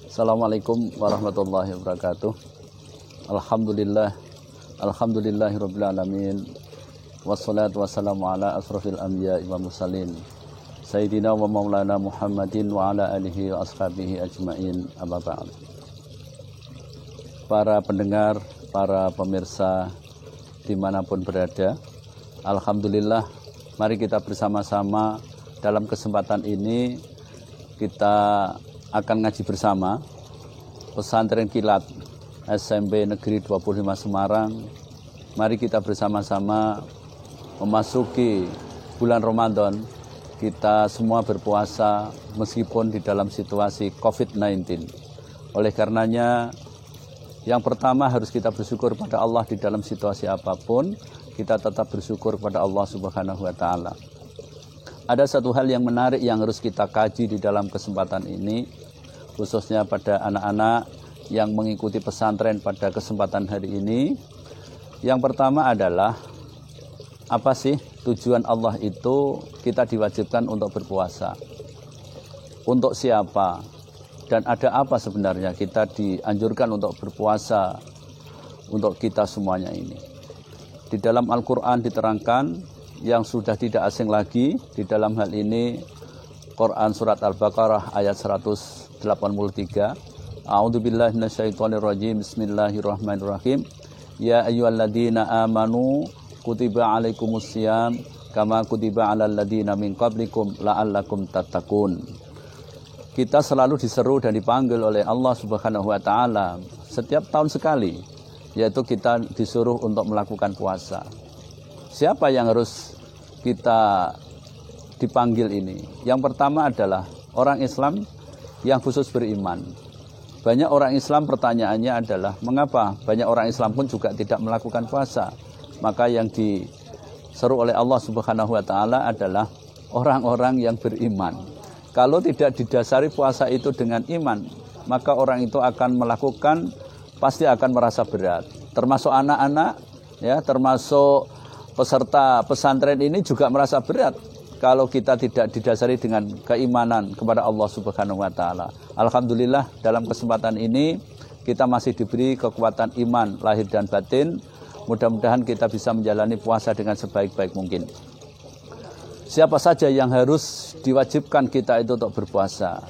Assalamualaikum warahmatullahi wabarakatuh. Alhamdulillahirabbil alamin. Wassalatu wassalamu ala asrofil anbiya'i wa mursalin Sayyidina wa maulana Muhammadin wa ala alihi wa ashabihi ajma'in, amma ba'd. Para pendengar, para pemirsa dimanapun berada, alhamdulillah, mari kita bersama-sama dalam kesempatan ini kita akan ngaji bersama Pesantren Kilat SMP Negeri 25 Semarang. Mari kita bersama-sama memasuki bulan Ramadan. Kita semua berpuasa meskipun di dalam situasi COVID-19. Oleh karenanya, yang pertama harus kita bersyukur pada Allah di dalam situasi apapun. Kita tetap bersyukur pada Allah Subhanahu wa Ta'ala. Ada satu hal yang menarik yang harus kita kaji di dalam kesempatan ini, khususnya pada anak-anak yang mengikuti pesantren pada kesempatan hari ini. Yang pertama adalah, apa sih tujuan Allah itu kita diwajibkan untuk berpuasa? Untuk siapa? Dan ada apa sebenarnya kita dianjurkan untuk berpuasa untuk kita semuanya ini? Di dalam Al-Quran diterangkan yang sudah tidak asing lagi di dalam hal ini, Quran surat Al-Baqarah ayat 183. A'udzubillahi minasyaitonirrajim. Bismillahirrahmanirrahim. Ya ayyuhalladzina amanu kutiba alaikumusiyam kama kutiba alal ladzina min qablikum la'allakum tattaqun. Kita selalu diseru dan dipanggil oleh Allah Subhanahu wa Ta'ala setiap tahun sekali, yaitu kita disuruh untuk melakukan puasa. Siapa yang harus kita dipanggil ini? Yang pertama adalah orang Islam yang khusus beriman. Banyak orang Islam pertanyaannya adalah, mengapa banyak orang Islam pun juga tidak melakukan puasa? Maka yang diseru oleh Allah Subhanahu wa Ta'ala adalah orang-orang yang beriman. Kalau tidak didasari puasa itu dengan iman, maka orang itu akan melakukan, pasti akan merasa berat. Termasuk anak-anak, ya, termasuk peserta pesantren ini juga merasa berat kalau kita tidak didasari dengan keimanan kepada Allah Subhanahu wa Ta'ala. Alhamdulillah, dalam kesempatan ini kita masih diberi kekuatan iman lahir dan batin. Mudah-mudahan kita bisa menjalani puasa dengan sebaik-baik mungkin. Siapa saja yang harus diwajibkan kita itu untuk berpuasa?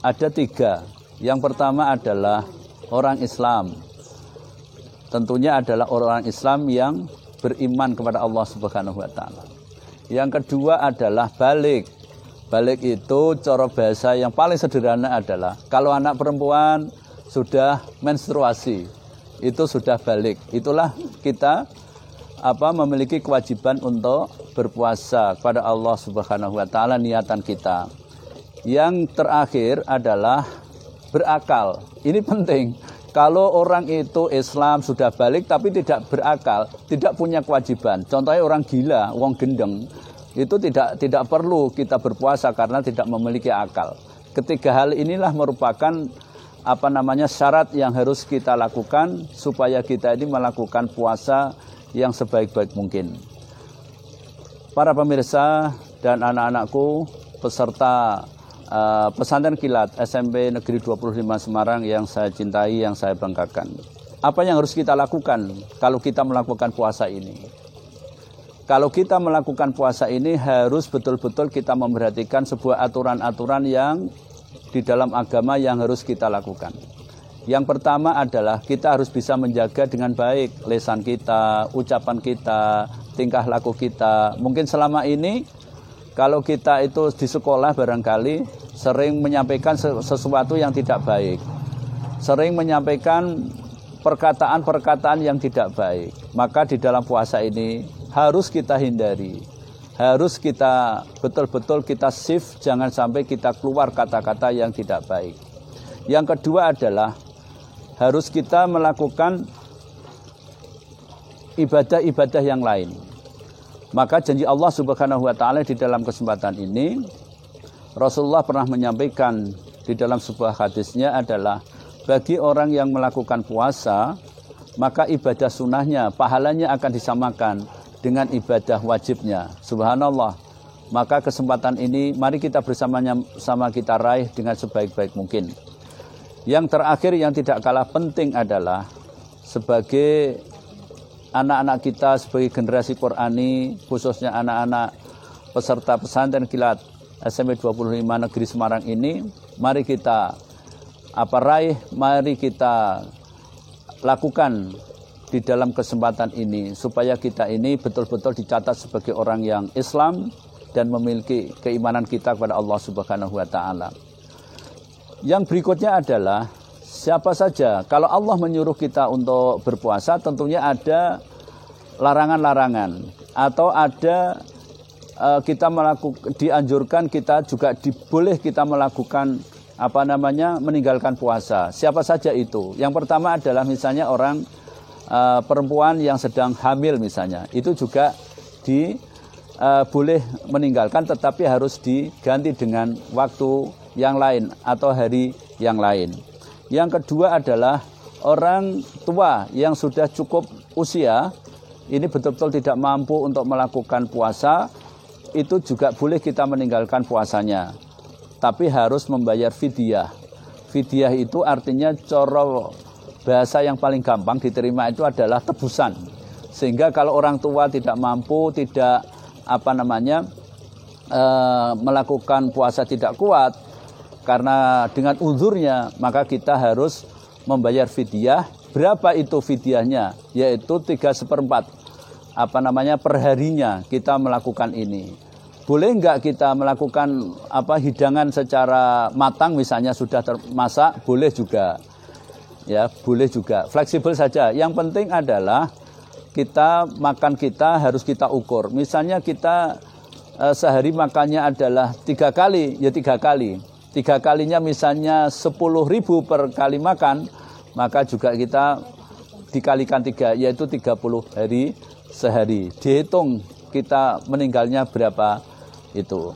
Ada 3. Yang pertama adalah orang Islam. Tentunya adalah orang Islam yang beriman kepada Allah Subhanahu wa Ta'ala. Yang kedua adalah balik. Balik itu cara bahasa yang paling sederhana adalah kalau anak perempuan sudah menstruasi, itu sudah balik. Itulah kita memiliki kewajiban untuk berpuasa kepada Allah Subhanahu wa Ta'ala, niatan kita. Yang terakhir adalah berakal. Ini penting. Kalau orang itu Islam sudah balik tapi tidak berakal, tidak punya kewajiban. Contohnya orang gila, wong gendeng, itu tidak perlu kita berpuasa karena tidak memiliki akal. Ketiga hal inilah merupakan syarat yang harus kita lakukan supaya kita ini melakukan puasa yang sebaik-baik mungkin. Para pemirsa dan anak-anakku peserta Pesantren Kilat SMP Negeri 25 Semarang yang saya cintai, yang saya banggakan. Apa yang harus kita lakukan kalau kita melakukan puasa ini? Kalau kita melakukan puasa ini harus betul-betul kita memperhatikan sebuah aturan-aturan yang di dalam agama yang harus kita lakukan. Yang pertama adalah kita harus bisa menjaga dengan baik lisan kita, ucapan kita, tingkah laku kita. Mungkin selama ini kalau kita itu di sekolah barangkali sering menyampaikan sesuatu yang tidak baik. Sering menyampaikan perkataan-perkataan yang tidak baik. Maka di dalam puasa ini harus kita hindari. Harus kita betul-betul kita shift, jangan sampai kita keluar kata-kata yang tidak baik. Yang kedua adalah harus kita melakukan ibadah-ibadah yang lain. Maka janji Allah Subhanahu wa Ta'ala di dalam kesempatan ini, Rasulullah pernah menyampaikan di dalam sebuah hadisnya adalah bagi orang yang melakukan puasa, maka ibadah sunnahnya, pahalanya akan disamakan dengan ibadah wajibnya. Subhanallah. Maka kesempatan ini mari kita bersama kita raih dengan sebaik-baik mungkin. Yang terakhir yang tidak kalah penting adalah sebagai anak-anak kita, sebagai generasi Qur'ani, khususnya anak-anak peserta pesantren kilat SMP 25 Negeri Semarang ini, mari kita mari kita lakukan di dalam kesempatan ini supaya kita ini betul-betul dicatat sebagai orang yang Islam dan memiliki keimanan kita kepada Allah Subhanahu wa taala. Yang berikutnya adalah siapa saja kalau Allah menyuruh kita untuk berpuasa, tentunya ada larangan-larangan atau ada dianjurkan kita juga boleh kita melakukan meninggalkan puasa. Siapa saja itu? Yang pertama adalah misalnya orang perempuan yang sedang hamil misalnya, itu juga boleh meninggalkan, tetapi harus diganti dengan waktu yang lain atau hari yang lain. Yang kedua adalah orang tua yang sudah cukup usia, ini betul-betul tidak mampu untuk melakukan puasa, itu juga boleh kita meninggalkan puasanya, tapi harus membayar fidyah. Fidyah itu artinya coro bahasa yang paling gampang diterima itu adalah tebusan. Sehingga kalau orang tua tidak mampu, tidak melakukan puasa tidak kuat karena dengan uzurnya, maka kita harus membayar fidyah. Berapa itu fidyahnya? Yaitu 3/4 perharinya kita melakukan ini. Boleh enggak kita melakukan hidangan secara matang, misalnya sudah termasak, boleh juga. Ya, boleh juga. Fleksibel saja. Yang penting adalah makan kita harus kita ukur. Misalnya kita sehari makannya adalah 3 kali, ya 3 kali. 3 kalinya misalnya 10.000 per kali makan, maka juga kita dikalikan 3, yaitu 30 hari sehari. Dihitung kita meninggalnya berapa itu.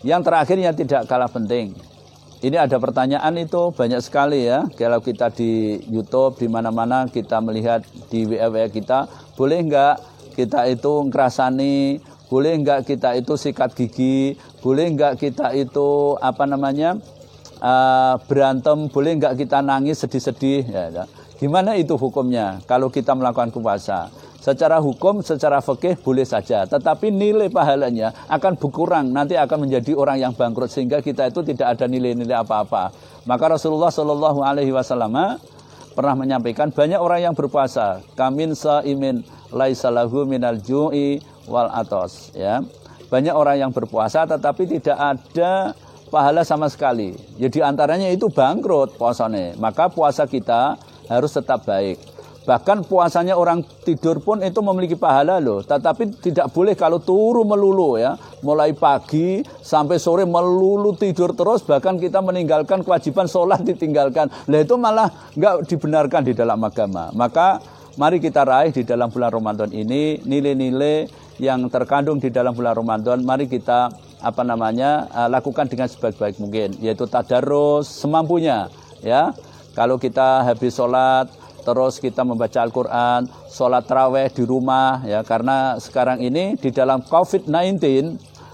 Yang terakhir yang tidak kalah penting. Ini ada pertanyaan itu banyak sekali ya. Kalau kita di YouTube, di mana-mana kita melihat di WA kita, boleh enggak kita itu ngerasani, boleh enggak kita itu sikat gigi, boleh enggak kita itu berantem, boleh enggak kita nangis sedih-sedih. Ya. Gimana itu hukumnya kalau kita melakukan puasa? Secara hukum, secara fikih boleh saja, tetapi nilai pahalanya akan berkurang, nanti akan menjadi orang yang bangkrut, sehingga kita itu tidak ada nilai-nilai apa-apa. Maka Rasulullah Shallallahu Alaihi Wasallam pernah menyampaikan, banyak orang yang berpuasa, kamin saimin laisalahu minal ju'i wal atos. Ya, banyak orang yang berpuasa, tetapi tidak ada pahala sama sekali. Ya, di antaranya itu bangkrut puasanya. Maka puasa kita harus tetap baik. Bahkan puasanya orang tidur pun itu memiliki pahala loh. Tetapi tidak boleh kalau turu melulu ya. Mulai pagi sampai sore melulu tidur terus. Bahkan kita meninggalkan kewajiban sholat ditinggalkan. Nah itu malah nggak dibenarkan di dalam agama. Maka mari kita raih di dalam bulan Ramadan ini nilai-nilai yang terkandung di dalam bulan Ramadan. Mari kita lakukan dengan sebaik-baik mungkin. Yaitu tadarus semampunya ya. Kalau kita habis sholat, terus kita membaca Al-Quran, sholat taraweh di rumah, ya, karena sekarang ini di dalam COVID-19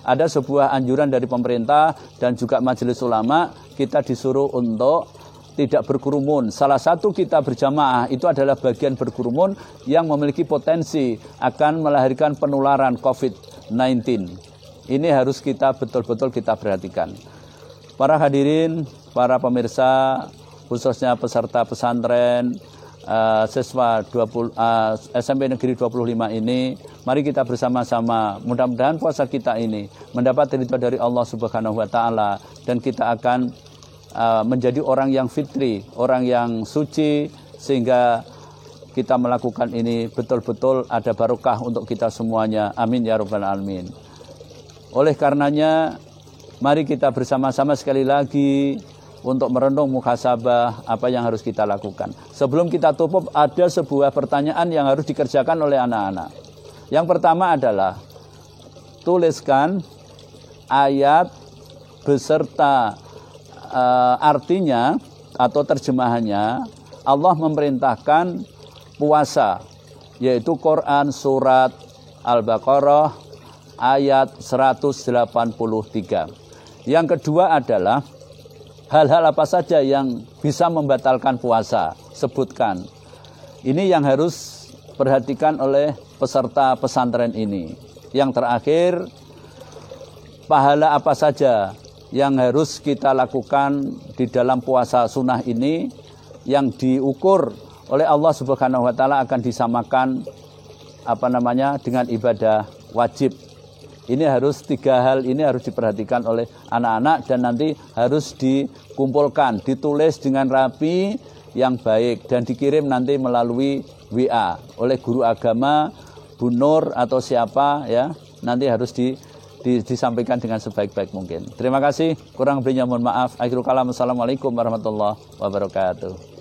ada sebuah anjuran dari pemerintah dan juga majelis ulama, kita disuruh untuk tidak berkerumun. Salah satu kita berjamaah itu adalah bagian berkerumun yang memiliki potensi akan melahirkan penularan COVID-19. Ini harus kita betul-betul kita perhatikan. Para hadirin, para pemirsa, khususnya peserta pesantren, siswa SMP Negeri 25 ini, mari kita bersama-sama, mudah-mudahan puasa kita ini mendapat ridha dari Allah Subhanahu wa taala dan kita akan menjadi orang yang fitri, orang yang suci, sehingga kita melakukan ini betul-betul ada barokah untuk kita semuanya. Amin ya rabbal alamin. Oleh karenanya, mari kita bersama-sama sekali lagi untuk merenung muhasabah apa yang harus kita lakukan. Sebelum kita tutup, ada sebuah pertanyaan yang harus dikerjakan oleh anak-anak. Yang pertama adalah tuliskan ayat beserta artinya atau terjemahannya. Allah memerintahkan puasa, yaitu Quran surat Al-Baqarah ayat 183. Yang kedua adalah hal-hal apa saja yang bisa membatalkan puasa, sebutkan. Ini yang harus perhatikan oleh peserta pesantren ini. Yang terakhir, pahala apa saja yang harus kita lakukan di dalam puasa sunnah ini yang diukur oleh Allah Subhanahu wa taala akan disamakan dengan ibadah wajib. Ini harus 3 hal ini harus diperhatikan oleh anak-anak dan nanti harus dikumpulkan, ditulis dengan rapi yang baik dan dikirim nanti melalui WA oleh guru agama, Bu Nur atau siapa ya. Nanti harus disampaikan dengan sebaik-baik mungkin. Terima kasih, kurang lebihnya mohon maaf. Akhirul kalam, assalamualaikum warahmatullahi wabarakatuh.